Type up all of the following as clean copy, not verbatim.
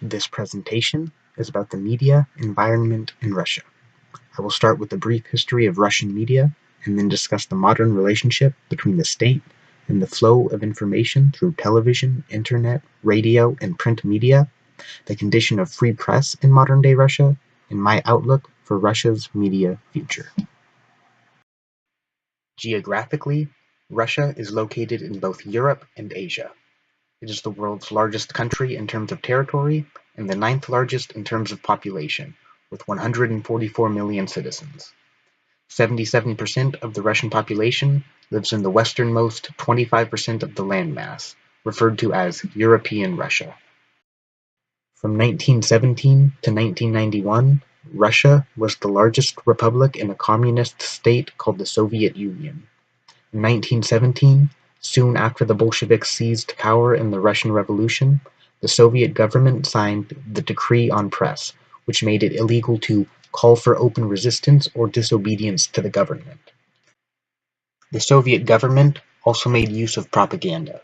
This presentation is about the media environment in Russia. I will start with a brief history of Russian media and then discuss the modern relationship between the state and the flow of information through television, internet, radio, and print media, the condition of free press in modern-day Russia, and my outlook for Russia's media future. Geographically, Russia is located in both Europe and Asia. It is the world's largest country in terms of territory and the ninth largest in terms of population, with 144 million citizens. 77% of the Russian population lives in the westernmost 25% of the landmass, referred to as European Russia. From 1917 to 1991, Russia was the largest republic in a communist state called the Soviet Union. In 1917, soon after the Bolsheviks seized power in the Russian Revolution, the Soviet government signed the Decree on Press, which made it illegal to call for open resistance or disobedience to the government. The Soviet government also made use of propaganda.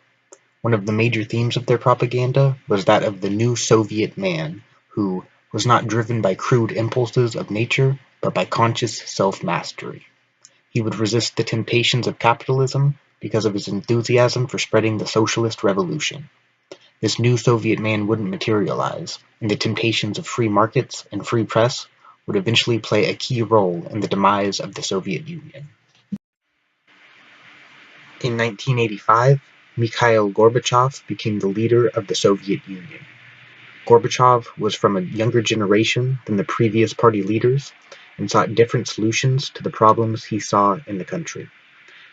One of the major themes of their propaganda was that of the new Soviet man, who was not driven by crude impulses of nature, but by conscious self-mastery. He would resist the temptations of capitalism because of his enthusiasm for spreading the socialist revolution. This new Soviet man wouldn't materialize, and the temptations of free markets and free press would eventually play a key role in the demise of the Soviet Union. In 1985, Mikhail Gorbachev became the leader of the Soviet Union. Gorbachev was from a younger generation than the previous party leaders and sought different solutions to the problems he saw in the country.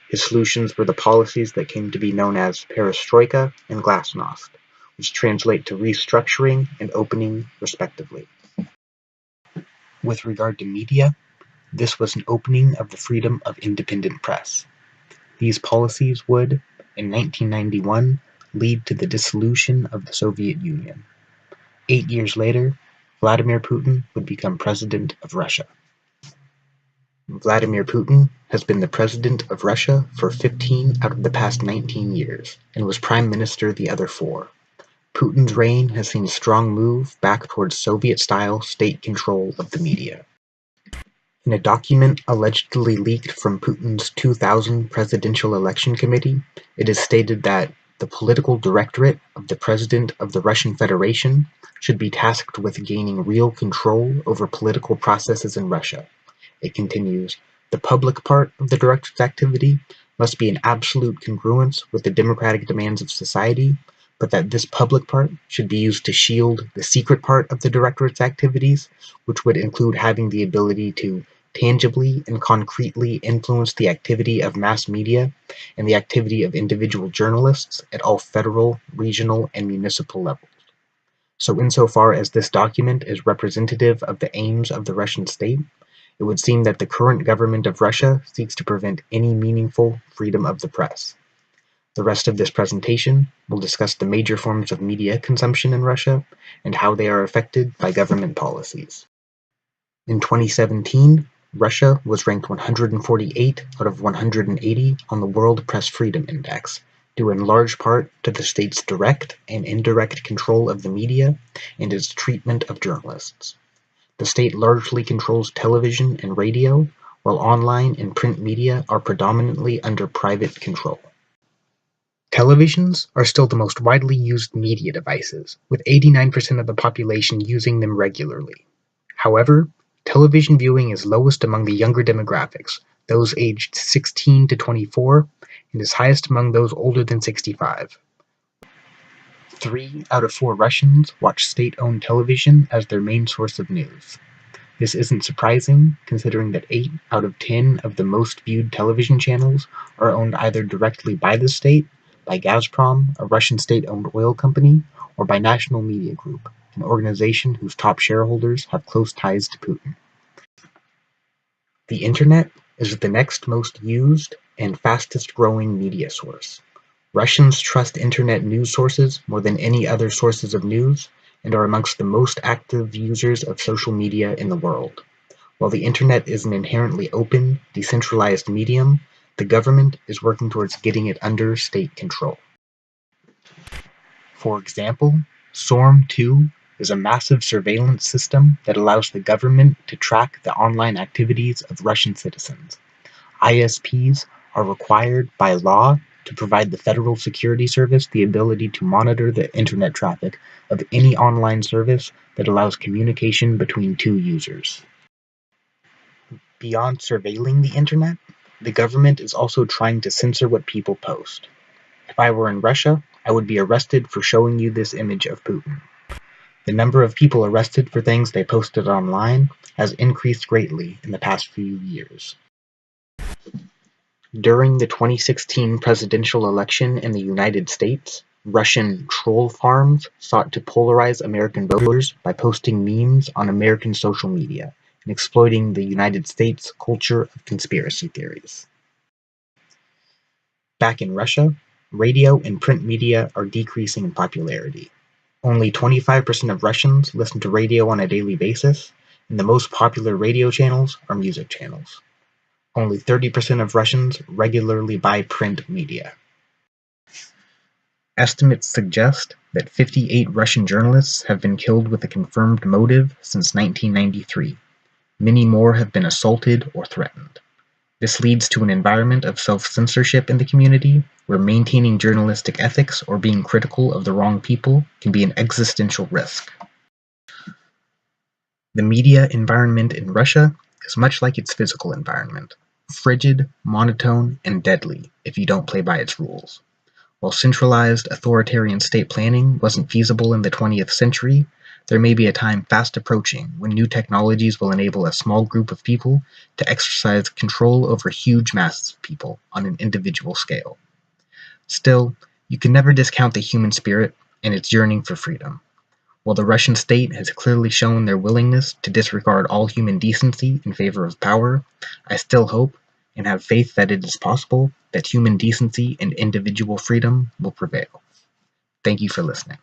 His solutions were the policies that came to be known as perestroika and glasnost, which translate to restructuring and opening, respectively. With regard to media, this was an opening of the freedom of independent press. These policies would, in 1991, lead to the dissolution of the Soviet Union. 8 years later, Vladimir Putin would become president of Russia. Vladimir Putin has been the president of Russia for 15 out of the past 19 years and was prime minister the other 4. Putin's reign has seen a strong move back towards Soviet-style state control of the media. In a document allegedly leaked from Putin's 2000 presidential election committee, it is stated that the political directorate of the President of the Russian Federation should be tasked with gaining real control over political processes in Russia. It continues, the public part of the directorate's activity must be in absolute congruence with the democratic demands of society, but that this public part should be used to shield the secret part of the directorate's activities, which would include having the ability to tangibly and concretely influence the activity of mass media and the activity of individual journalists at all federal, regional, and municipal levels. So insofar as this document is representative of the aims of the Russian state, it would seem that the current government of Russia seeks to prevent any meaningful freedom of the press. The rest of this presentation will discuss the major forms of media consumption in Russia and how they are affected by government policies. In 2017, Russia was ranked 148 out of 180 on the World Press Freedom Index, due in large part to the state's direct and indirect control of the media and its treatment of journalists. The state largely controls television and radio, while online and print media are predominantly under private control. Televisions are still the most widely used media devices, with 89% of the population using them regularly. However, television viewing is lowest among the younger demographics, those aged 16 to 24, and is highest among those older than 65. 3 out of 4 Russians watch state-owned television as their main source of news. This isn't surprising, considering that 8 out of 10 of the most viewed television channels are owned either directly by the state, by Gazprom, a Russian state-owned oil company, or by National Media Group, an organization whose top shareholders have close ties to Putin. The Internet is the next most used and fastest growing media source. Russians trust Internet news sources more than any other sources of news and are amongst the most active users of social media in the world. While the Internet is an inherently open, decentralized medium, the government is working towards getting it under state control. For example, SORM 2 is a massive surveillance system that allows the government to track the online activities of Russian citizens. ISPs are required by law to provide the Federal Security Service the ability to monitor the internet traffic of any online service that allows communication between two users. Beyond surveilling the internet, the government is also trying to censor what people post. If I were in Russia, I would be arrested for showing you this image of Putin. The number of people arrested for things they posted online has increased greatly in the past few years. During the 2016 presidential election in the United States, Russian troll farms sought to polarize American voters by posting memes on American social media and exploiting the United States culture of conspiracy theories. Back in Russia, radio and print media are decreasing in popularity. Only 25% of Russians listen to radio on a daily basis, and the most popular radio channels are music channels. Only 30% of Russians regularly buy print media. Estimates suggest that 58 Russian journalists have been killed with a confirmed motive since 1993. Many more have been assaulted or threatened. This leads to an environment of self-censorship in the community, where maintaining journalistic ethics or being critical of the wrong people can be an existential risk. The media environment in Russia is much like its physical environment, frigid, monotone, and deadly if you don't play by its rules. While centralized authoritarian state planning wasn't feasible in the 20th century, there may be a time fast approaching when new technologies will enable a small group of people to exercise control over huge masses of people on an individual scale. Still, you can never discount the human spirit and its yearning for freedom. While the Russian state has clearly shown their willingness to disregard all human decency in favor of power, I still hope and have faith that it is possible that human decency and individual freedom will prevail. Thank you for listening.